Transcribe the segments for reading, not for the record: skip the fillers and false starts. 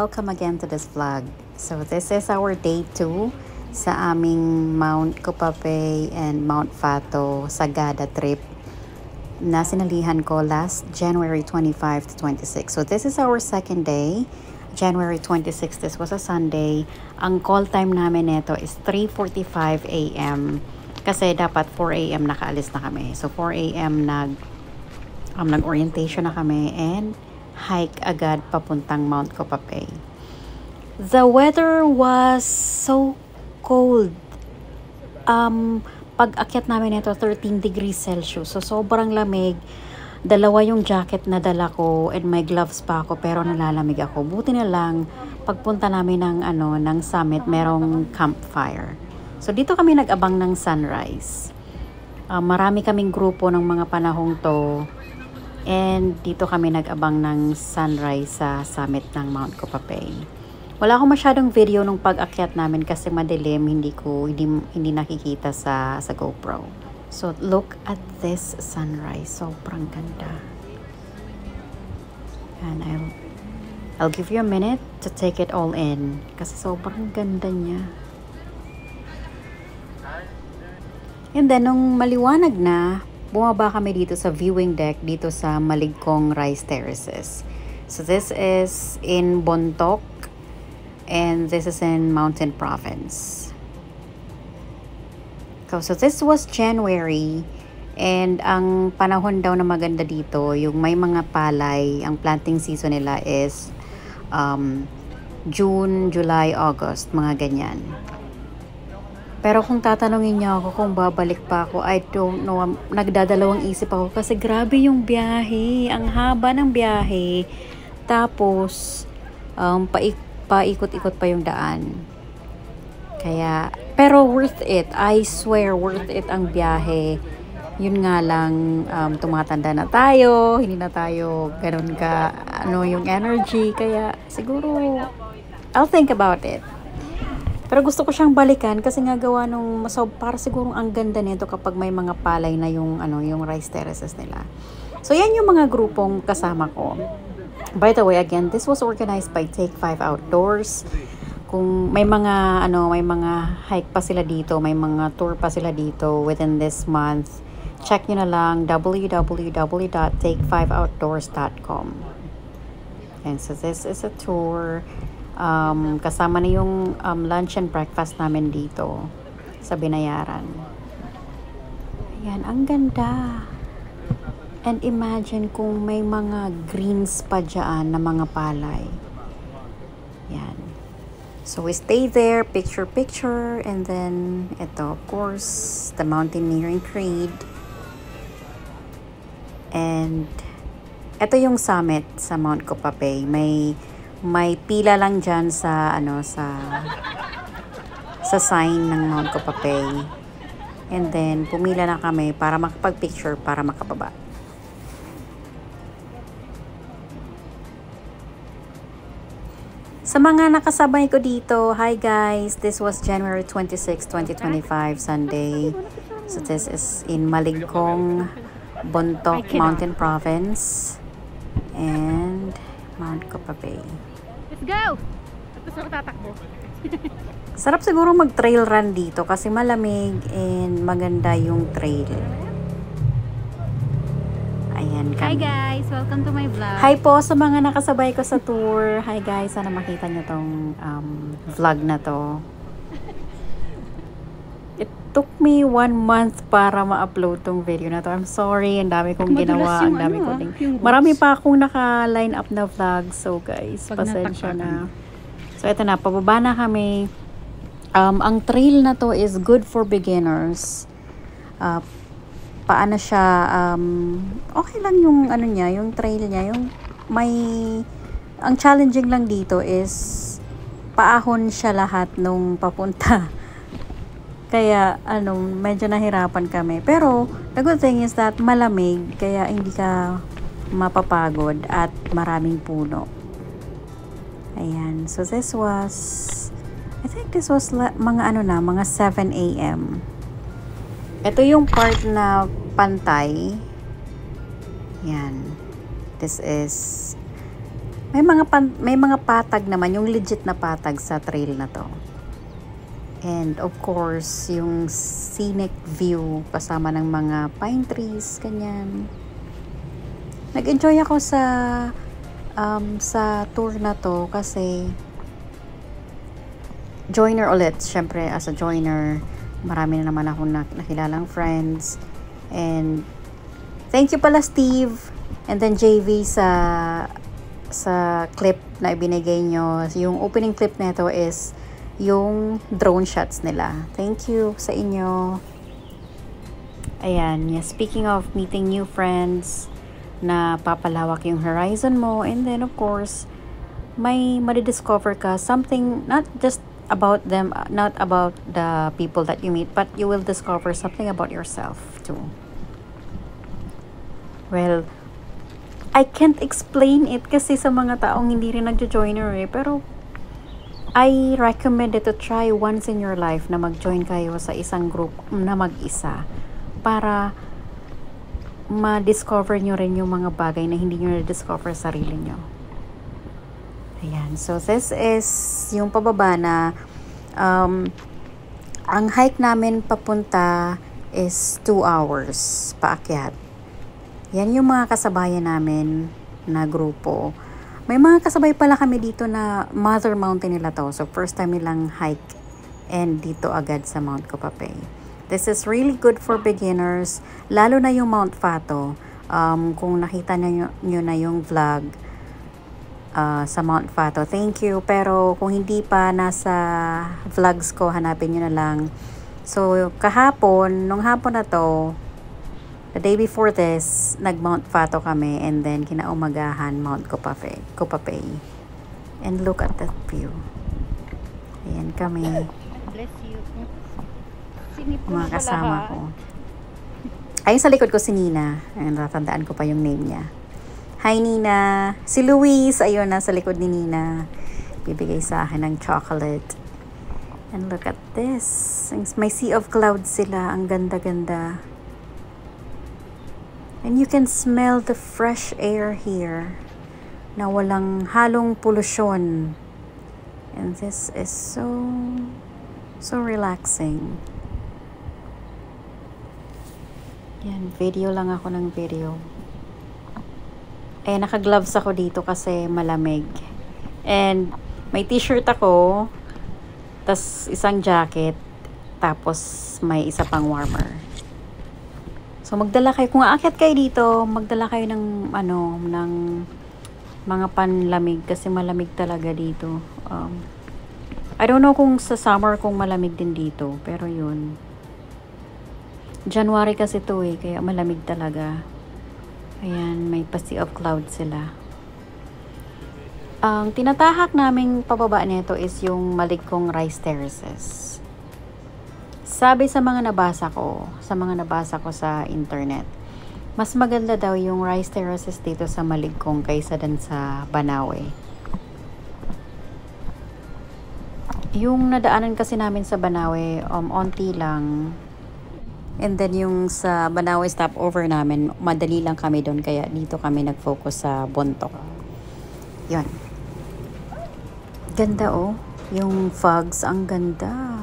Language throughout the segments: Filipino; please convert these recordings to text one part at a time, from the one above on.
welcome again to this vlog. So this is our day 2 sa aming Mount Copapey and Mount Fato Sagada trip na sinalihan ko last January 25 to 26. So this is our second day. January 26, this was a Sunday. Ang call time namin neto is 3:45 a.m. kasi dapat 4 a.m. nakaalis na kami. So 4 a.m. nag-orientation na kami and hike agad papuntang Mount Copapey. The weather was so cold. Pag-akyat namin ito 13 degrees Celsius. So sobrang lamig. Dalawa yung jacket na dala ko and may gloves pa ako pero nalalamig ako. Buti na lang pagpunta namin ng summit, merong campfire. So dito kami nag-abang ng sunrise. Marami kaming grupo ng mga panahong to. And dito kami nag-abang ng sunrise sa summit ng Mount Copapey. Wala akong masyadong video nung pag-akyat namin kasi madilim, hindi nakikita sa GoPro. So look at this sunrise, sobrang ganda. And I'll give you a minute to take it all in kasi sobrang ganda niya. And then nung maliwanag na, bumaba kami dito sa viewing deck dito sa Maligkong Rice Terraces. So this is in Bontoc and this is in Mountain Province. So this was January and ang panahon daw na maganda dito, yung may mga palay, ang planting season nila is June, July, August, mga ganyan. Pero kung tatanungin niyo ako kung babalik pa ako, I don't know. Nagdadalawang isip ako kasi grabe yung biyahe. Ang haba ng biyahe. Tapos, paikot-ikot pa yung daan. Kaya, pero worth it. I swear, worth it ang biyahe. Yun nga lang, tumatanda na tayo. Hindi na tayo ganun ka, yung energy. Kaya, siguro, I'll think about it. Pero gusto ko siyang balikan kasi nga gawa nung para siguro ang ganda nito kapag may mga palay na yung rice terraces nila. So yan yung mga grupong kasama ko. By the way, again, this was organized by Take 5 Outdoors. Kung may mga hike pa sila dito, may mga tour pa sila dito within this month, check nyo na lang www.take5outdoors.com. And so this is a tour. Kasama na yung lunch and breakfast namin dito sa Binayaran. Ayan, ang ganda. And imagine kung may mga greens pa dyan na mga palay. Ayan. So we stay there, picture, and then ito, of course, the mountaineering creed. And ito yung summit sa Mount Copapey. May pila lang dyan sa sign ng Mount Copapey. And then, pumila na kami para makapag-picture, para makababa. Sa mga nakasabay ko dito, hi guys! This was January 26, 2025, Sunday. So this is in Maligkong, Bontoc, Mountain Province. And Mount Copapey. Let's go! Tapos ako tatakbo. Sarap siguro mag-trail run dito kasi malamig and maganda yung trail. Ayan kami. Hi guys! Welcome to my vlog. Hi po sa mga nakasabay ko sa tour. Hi guys! Sana makita nyo tong vlog na to. It took me 1 month para ma-upload tong video na to. I'm sorry. Ang dami kong ginawa. Ang dami kong marami pa akong naka-line up na vlog. So guys, pasensya na. So ito na. Pababa na kami. Ang trail na to is good for beginners. Paano siya, okay lang yung yung trail niya. Ang challenging lang dito is paahon siya lahat nung papunta. Kaya, medyo nahirapan kami. Pero, the good thing is that malamig, kaya hindi ka mapapagod at maraming puno. Ayan. So, this was, I think this was mga 7 a.m. Ito yung part na pantay. Yan. This is may mga patag naman, yung legit na patag sa trail na to. And of course, yung scenic view kasama ng mga pine trees, ganyan. Nag-enjoy ako sa tour na to kasi joiner ulit. Syempre, as a joiner, marami na naman akong nakilalang friends. And thank you pala Steve and then JV sa clip na ibinigay nyo. Yung opening clip nito is yung drone shots nila. Thank you sa inyo. Ayan, yeah, speaking of meeting new friends, na papalawak yung horizon mo, and then of course may madidiscover ka something, not just about them, not about the people that you meet, but you will discover something about yourself too. Well, I can't explain it kasi sa mga taong hindi rin nagjo-joiner pero I recommend it to try once in your life na mag-join kayo sa isang group na mag-isa para ma-discover nyo rin yung mga bagay na hindi nyo na-discover sa sarili nyo. Ayan. So, this is yung pababa na ang hike namin papunta is 2 hours paakyat. Yan yung mga kasabayan namin na grupo. May mga kasabay pala kami dito na Mother Mountain nila to. So, first time nilang hike and dito agad sa Mount Copapey. This is really good for beginners, lalo na yung Mount Fato. Kung nakita nyo na yung vlog sa Mount Fato, thank you. Pero kung hindi pa nasa vlogs ko, hanapin nyo na lang. So, nung hapon na to, the day before this, nag-Mount Fato kami and then kinaumagahan, Mount Copapey. And look at that view. Ayan kami. Bless you. Mga kasama ko. Ayun sa likod ko si Nina. Ayun, natandaan ko pa yung name niya. Hi Nina! Si Luis, ayun na sa likod ni Nina. Bibigay sa akin ng chocolate. And look at this. May sea of clouds sila. Ang ganda-ganda. And you can smell the fresh air here. Na walang halong polusyon. And this is so relaxing. Yan, video lang ako ng video. Naka-gloves ako dito kasi malamig. And may t-shirt ako, tas isang jacket, tapos may isa pang warmer. So magdala kayo, kung aakyat kayo dito, magdala kayo ng ng mga panlamig kasi malamig talaga dito. I don't know kung sa summer kung malamig din dito, pero yun. January kasi to kaya malamig talaga. Ayan, may sea of clouds sila. Ang tinatahak naming pababa nito is yung Maligkong Rice Terraces. Sabi sa mga nabasa ko sa internet, mas maganda daw yung Rice Terraces dito sa Maligkong kaysa din sa Banawe. Yung nadaanan kasi namin sa Banawe, onti lang. And then yung sa Banawe stopover namin, madali lang kami doon kaya dito kami nag-focus sa Bontok. Yun. Ganda yung fogs, ang ganda.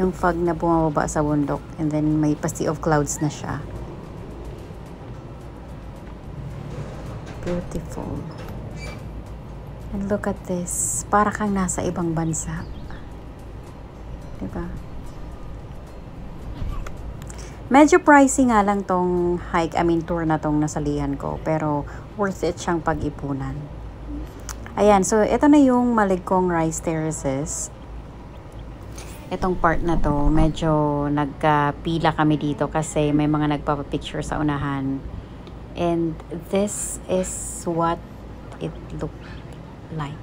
Yung fog na bumababa sa bundok and then may sea of clouds na siya. Beautiful. And look at this. Para kang nasa ibang bansa. Diba? Medyo pricey nga lang tong tour na tong nasalihan ko. Pero worth it siyang pag-ipunan. Ayan, so ito na yung Maligkong Rice Terraces. Itong part na to, medyo nagkapila kami dito kasi may mga nagpapapicture sa unahan. And this is what it looked like.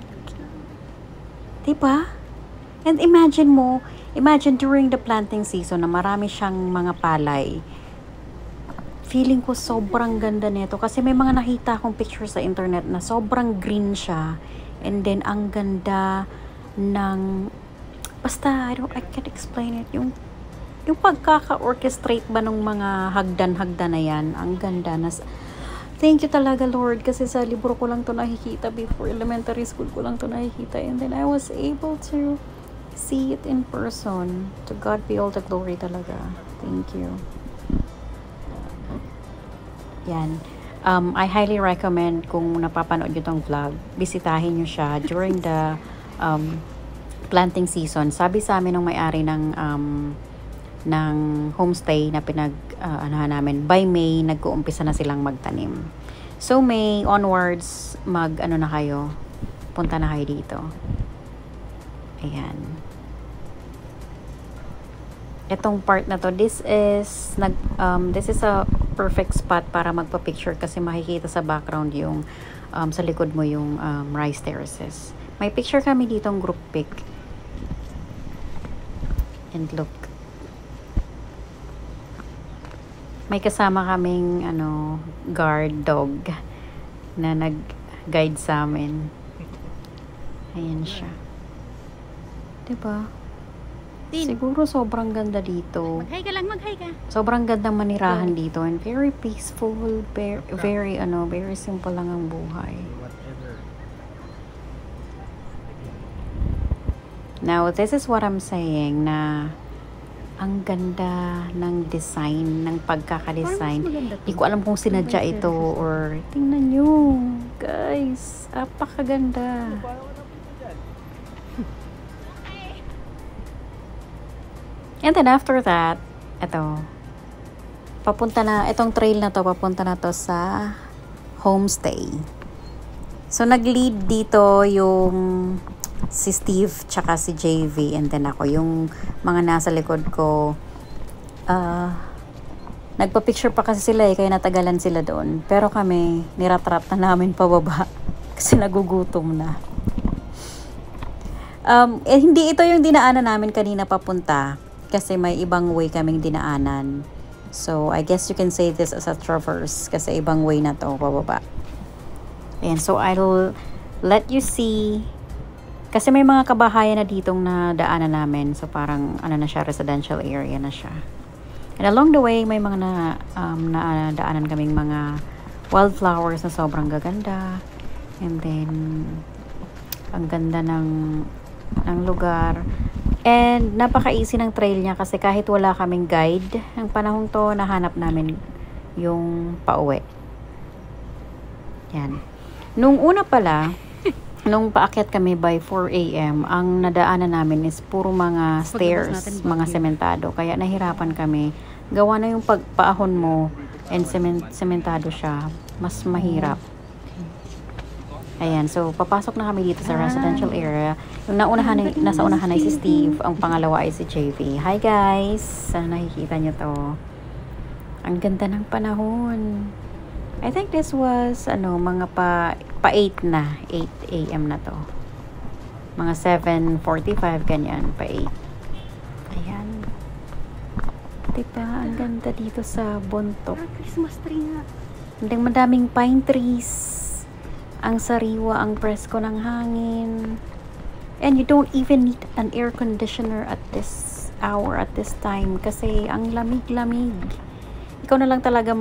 Diba? And imagine during the planting season na marami siyang mga palay. Feeling ko sobrang ganda nito kasi may mga nakita akong picture sa internet na sobrang green siya. And then ang ganda ng basta I can't explain it. Yung pagkaka-orchestrate ba ng mga hagdan-hagdan na yan, ang ganda na Thank you talaga, Lord, kasi sa libro ko lang to nakikita before elementary school ko lang to nakikita, and then I was able to see it in person. To God be all the glory talaga. Thank you. Yan. I highly recommend kung napapanood nyo tong vlog, bisitahin nyo siya during the planting season. Sabi sa amin ng may-ari ng homestay na anahan namin, by May, nag-uumpisa na silang magtanim. So, May onwards, na kayo, punta na kayo dito. Ayan. Itong part na to, this is a perfect spot para magpa-picture kasi makikita sa background yung, sa likod mo yung rice terraces. May picture kami ditong group pic. And look. May kasama kaming guard dog na nag-guide sa amin. Ayan siya. Diba? Siguro sobrang ganda dito. Mag-hi ka lang, mag-hi ka. Sobrang gandang manirahan dito and very peaceful, very simple lang ang buhay. Now, this is what I'm saying na ang ganda ng design, ng pagkakadesign. Hindi ko alam kung sinadya ito or tingnan nyo. Guys, apakaganda. And then after that, itong trail na to, papunta na to sa homestay. So, nag-lead dito yung si Steve tsaka si JV, and then ako, yung mga nasa likod ko, nagpa-picture pa kasi sila kaya natagalan sila doon, pero kami niratrat na namin pababa kasi nagugutom na. Hindi ito yung dinaanan namin kanina papunta kasi may ibang way kaming dinaanan, so I guess you can say this as a traverse kasi ibang way na to pababa. And so I'll let you see. Kasi may mga kabahayan na ditong nadaanan namin. So, parang, na siya, residential area na siya. And along the way, may mga nadaanan kaming mga wildflowers na sobrang gaganda. And then, ang ganda ng lugar. And, napaka-easy ng trail niya kasi kahit wala kaming guide, ang panahong to, nahanap namin yung pauwi. Yan. Nung una pala, nung paakyat kami by 4 a.m., ang nadaanan namin is puro mga stairs, mga sementado. Kaya nahirapan kami. Gawa na yung pagpaahon mo and sementado siya. Mas mahirap. Ayan, so papasok na kami dito sa residential area. Yung nasa unahan ay si Steve, ang pangalawa ay si JV. Hi guys! Sana nakikita nyo to. Ang ganda ng panahon. I think this was mga pa 8 na, 8 a.m. na to. Mga 7:45 ganyan, pa 8. Ayan. Diba, ang ganda dito sa Bontoc. Christmas tree nga. Madaming pine trees. Ang sariwa, ang presko ng hangin. And you don't even need an air conditioner at this hour, at this time. Kasi ang lamig-lamig. Ikaw na lang talaga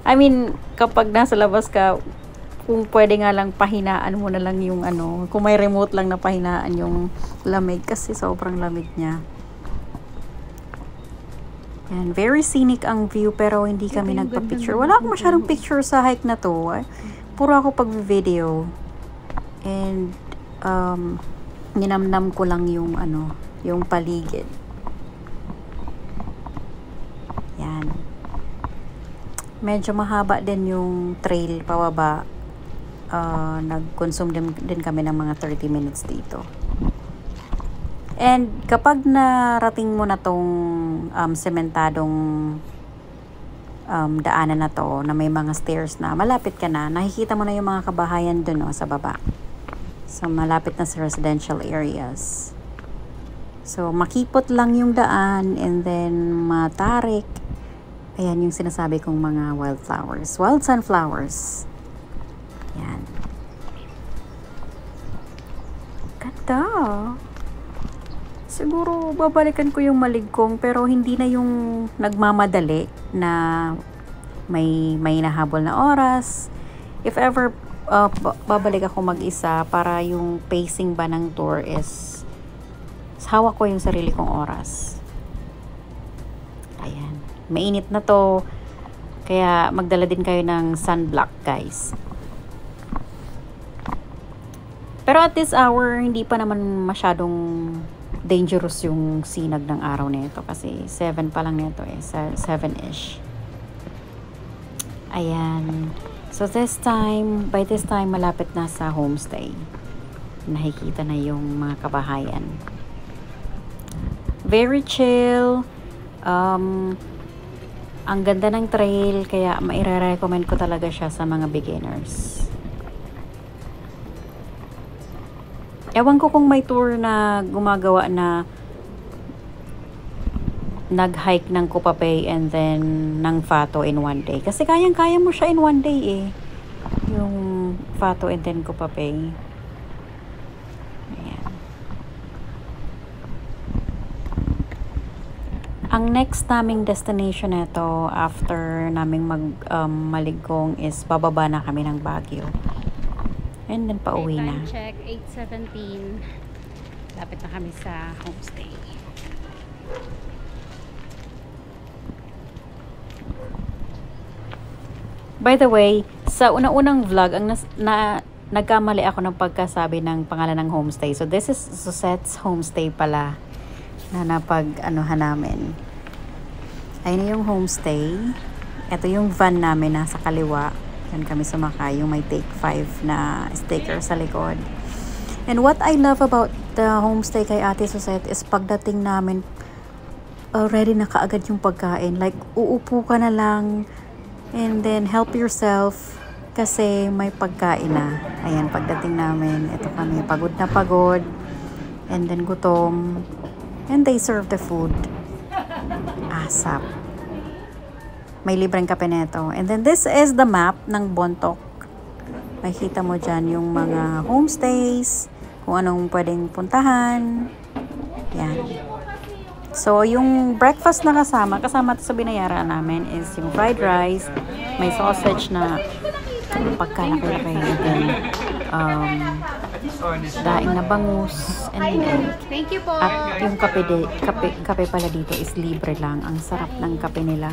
I mean, kapag nasa labas ka, kung pwede nga lang pahinaan mo na lang yung kung may remote lang na pahinaan yung lamig kasi sobrang lamig niya. Yan, very scenic ang view pero hindi kami nagpa-picture. Wala akong masyadong picture sa hike na to. Puro ako pag-video. And ninamnam ko lang yung yung paligid. Yan. Medyo mahaba din yung trail pababa. Nag-consume din kami ng mga 30 minutes dito. And kapag narating mo na tong sementadong daanan na to, na may mga stairs na, malapit ka na, nakikita mo na yung mga kabahayan dun sa baba. So, malapit na sa residential areas. So, makipot lang yung daan and then matarik. Ayan yung sinasabi kong mga wildflowers. Wild sunflowers. Yan. Ganda. siguro babalikan ko yung Maligkong, pero hindi na yung nagmamadali na may nahabol na oras. If ever babalik ako mag-isa, para yung pacing ba ng tour is hawak ko yung sarili kong oras. Ayan, mainit na to, kaya magdala din kayo ng sunblock, guys. Pero at this hour, hindi pa naman masyadong dangerous yung sinag ng araw nito kasi 7 pa lang nito eh, 7-ish. Ayan. So by this time malapit na sa homestay. Nakikita na yung mga kabahayan. Very chill. Ang ganda ng trail, kaya maire-recommend ko talaga siya sa mga beginners. Ewan ko kung may tour na gumagawa na nag-hike ng Kupapay and then ng Fato in one day. Kasi kayang-kaya mo siya in one day eh. Yung Fato and then Kupapay. Ayan. Ang next naming destination nito after naming Maligkong is bababa na kami ng Baguio. And then pauwi na. Time check, 8:17. Lapit na kami sa homestay. By the way, sa unang-unang vlog, nagkamali ako ng pagkasabi ng pangalan ng homestay. So this is Susette's homestay pala na napag-anuhan namin. Ayun yung homestay. Ito yung van namin nasa kaliwa. Yan kami sumakay, yung may Take 5 na sticker sa likod. And what I love about the homestay kay Ate Susette is pagdating namin, already na kaagad yung pagkain. Like, uupo ka na lang and then help yourself kasi may pagkain na. Ayan, pagdating namin, ito kami, pagod na pagod and then gutom. And they serve the food. Asap. May libreng kape neto. And then this is the map ng Bontoc. Makikita mo dyan yung mga homestays, kung anong pwedeng puntahan. Yan. So, yung breakfast na kasama to sa binayaran namin is yung fried rice, may sausage na pagkalaki-laki, and then daing na bangus, and then Thank you po. at yung kape pala dito is libre lang. Ang sarap ng kape nila.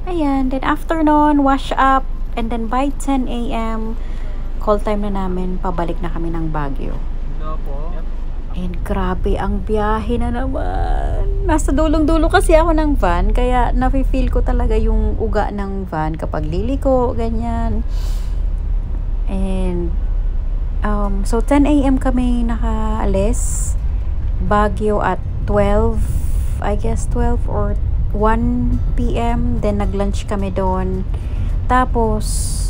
Ayan, then afternoon, wash up, and then by 10 a.m., call time na namin, pabalik na kami ng Baguio. And grabe, ang biyahe na naman. Nasa dulong-dulo kasi ako ng van, kaya nafe-feel ko talaga yung uga ng van kapag liliko, ganyan. And, so 10 a.m. kami nakaalis, Baguio at 12, I guess 12 or 1 p.m. Then nag-lunch kami doon. Tapos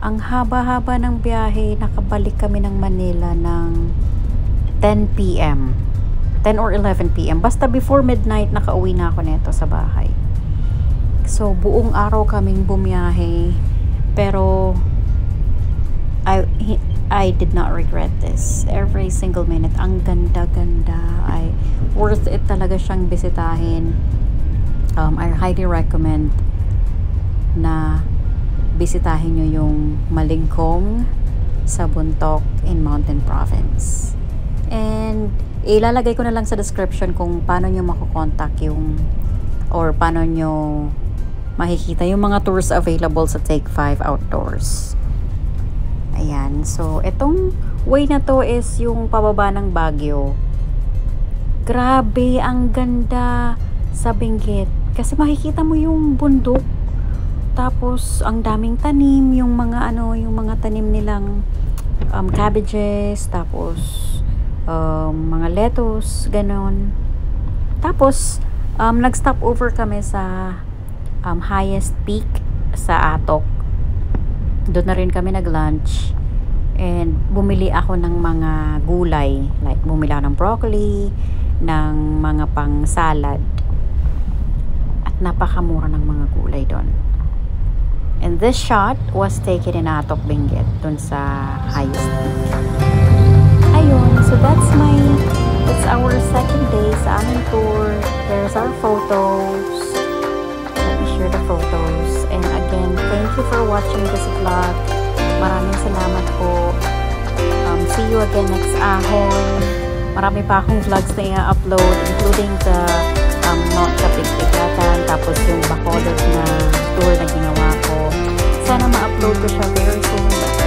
ang haba-haba ng biyahe, nakabalik kami ng Manila ng 10 p.m. 10 or 11 p.m. Basta before midnight nakauwi na ako neto sa bahay. So buong araw kaming bumiyahe, pero I did not regret this. Every single minute, ang ganda-ganda. Worth it talaga siyang bisitahin. I highly recommend na bisitahin nyo yung Maligkong sa Bontoc in Mountain Province. And ilalagay ko na lang sa description kung paano nyo makukontak yung or paano nyo makikita yung mga tours available sa Take 5 Outdoors. Ayan. So, itong way na to is yung pababa ng Baguio. Grabe, ang ganda sa Benguet. Kasi makikita mo yung bundok. Tapos, ang daming tanim. Yung mga tanim nilang cabbages. Tapos, mga lettuce. Ganon. Tapos, nag-stop over kami sa highest peak sa Atok. Doon na rin kami nag-lunch. And bumili ako ng mga gulay. Like, bumili ako ng broccoli, ng mga pang-salad. At napakamura ng mga gulay doon. And this shot was taken in Atok, Benguet, doon sa highest peak. Ayun, so that's my It's our second day sa aming tour. There's our photos. Let me share the photos. And again, thank you for watching this vlog. Maraming salamat po. See you again next ahon. Marami pa akong vlogs na i-upload, including the Mount Kapigpigatan, tapos yung Bacolod na tour na ginawa ko. Sana ma-upload ko siya very soon.